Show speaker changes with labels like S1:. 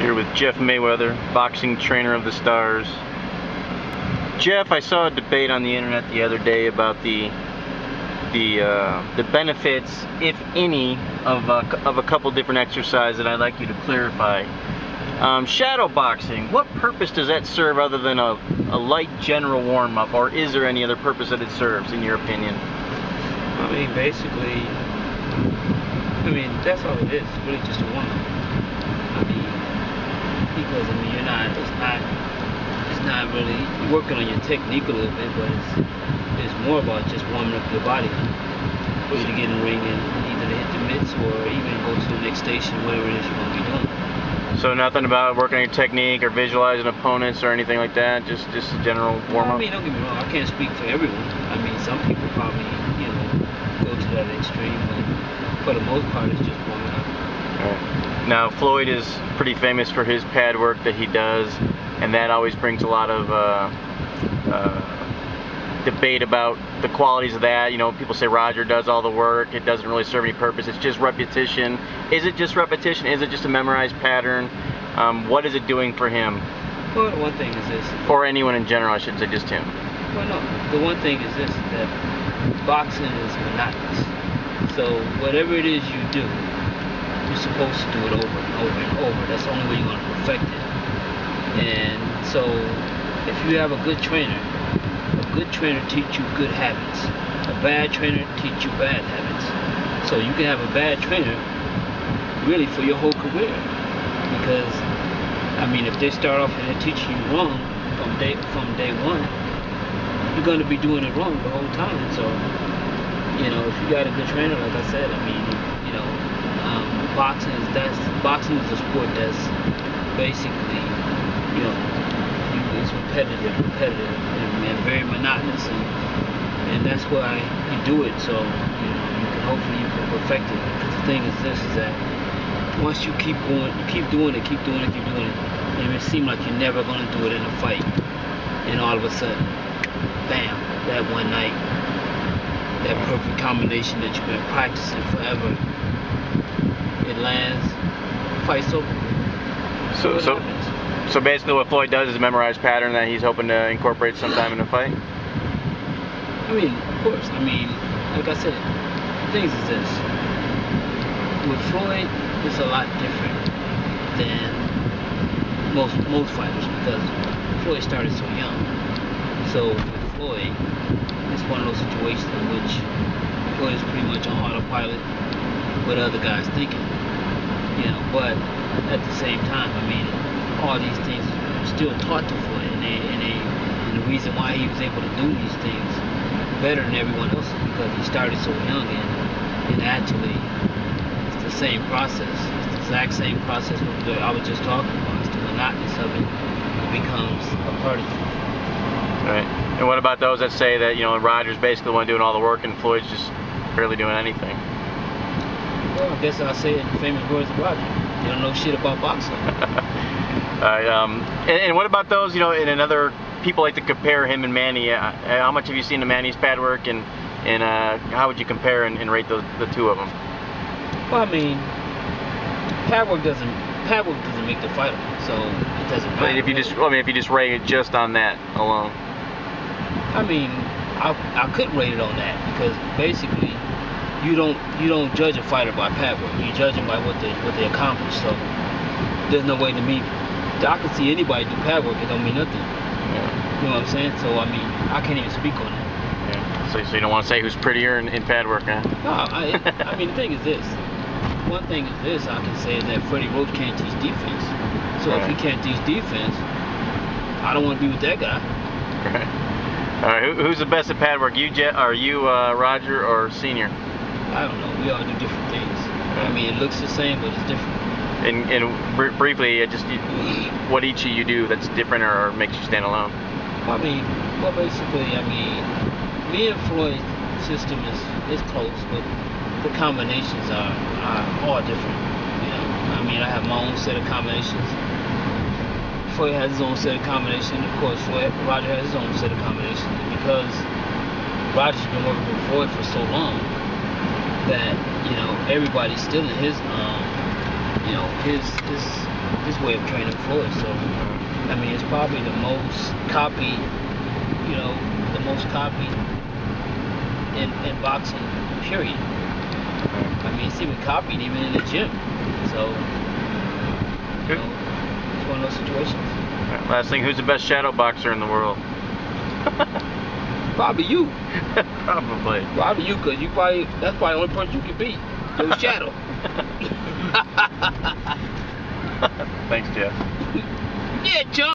S1: Here with Jeff Mayweather, boxing trainer of the stars. Jeff, I saw a debate on the internet the other day about the benefits, if any, of a couple different exercises that I'd like you to clarify. Shadowboxing, what purpose does that serve other than a light general warm-up, or is there any other purpose that it serves, in your opinion?
S2: I mean, basically, that's all it is. It's really just a warm-up. Because it's not really working on your technique a little bit, but it's more about just warming up your body for you to get in the ring and either to hit the mitts or even go to the next station, whatever it is you're going to be doing.
S1: So nothing about working on your technique or visualizing opponents or anything like that, just a general warm-up?
S2: Don't get me wrong, I can't speak for everyone. Some people probably, go to that extreme, but for the most part it's just warming up.
S1: Right. Now, Floyd is pretty famous for his pad work that he does, and that always brings a lot of debate about the qualities of that. People say Roger does all the work, it doesn't really serve any purpose, it's just repetition. Is it just repetition? Is it just a memorized pattern? What is it doing for him?
S2: Well, the one thing is this.
S1: Or anyone in general, I shouldn't say just him.
S2: Well, no, the one thing is this, that boxing is monotonous. So whatever it is you do, you're supposed to do it over and over and over. That's the only way you're going to perfect it. And so if you have a good trainer teach you good habits. A bad trainer teach you bad habits. So you can have a bad trainer really for your whole career. Because, if they start off and they're teaching you wrong from day one, you're going to be doing it wrong the whole time. So, if you got a good trainer, like I said, boxing is a sport that's basically, it's repetitive and very monotonous, and that's why you do it. So hopefully you can perfect it. Because the thing is this, is that once you keep going, you keep doing it, and it seems like you're never going to do it in a fight, and all of a sudden, bam, that one night, that perfect combination that you've been practicing forever, it lands, fight's over.
S1: So basically what Floyd does is memorize pattern that he's hoping to incorporate sometime in a fight?
S2: Of course. Like I said, the thing is this. With Floyd, it's a lot different than most fighters, because Floyd started so young. So with Floyd, it's one of those situations in which Floyd is pretty much on autopilot with other guys thinking. But at the same time, all these things are still taught to Floyd, and the reason why he was able to do these things better than everyone else is because he started so young, and actually it's the same process. It's the exact same process that I was just talking about. It's the monotonous of it. It becomes a part of you.
S1: Right. And what about those that say that Roger's basically the one doing all the work and Floyd's just barely doing anything?
S2: Well, I guess I'll say it in the famous words of Roger. You don't know shit about boxing.
S1: Alright, and what about those, in another, people like to compare him and Manny. How much have you seen of Manny's pad work, and how would you compare and rate the two of them?
S2: Well, pad work doesn't make the fighter, so it doesn't matter.
S1: If you just rate it just on that alone.
S2: I couldn't rate it on that, because basically you don't judge a fighter by pad work. You judge them by what they accomplish. So there's no way to me. I can see anybody do pad work, it don't mean nothing. Yeah. You know what I'm saying? So I can't even speak on that.
S1: Yeah. So you don't want to say who's prettier in pad work, huh?
S2: No, the thing is this. One thing is this, I can say that Freddie Roach can't teach defense. So if he can't teach defense, I don't want to be with that guy.
S1: Right. All right. Who's the best at pad work? You, Roger, or Senior?
S2: I don't know. We all do different things. It looks the same, but it's different.
S1: And briefly, just what each of you do that's different or makes you stand alone?
S2: Well, basically, me and Floyd's system is close, but the combinations are all different. I have my own set of combinations. Floyd has his own set of combinations. Of course, Roger has his own set of combinations. And because Roger's been working with Floyd for so long, that everybody's still in his you know, his way of training Floyd. So I mean, it's probably the most copied, you know, the most copied in boxing, period. I mean, it's even copied even in the gym. So, you know, it's one of those situations.
S1: Right, last thing, who's the best shadow boxer in the world?
S2: Probably you.
S1: Probably.
S2: Probably you, because that's probably the only person you can beat. Your shadow.
S1: Thanks, Jeff.
S2: Yeah, Chuck.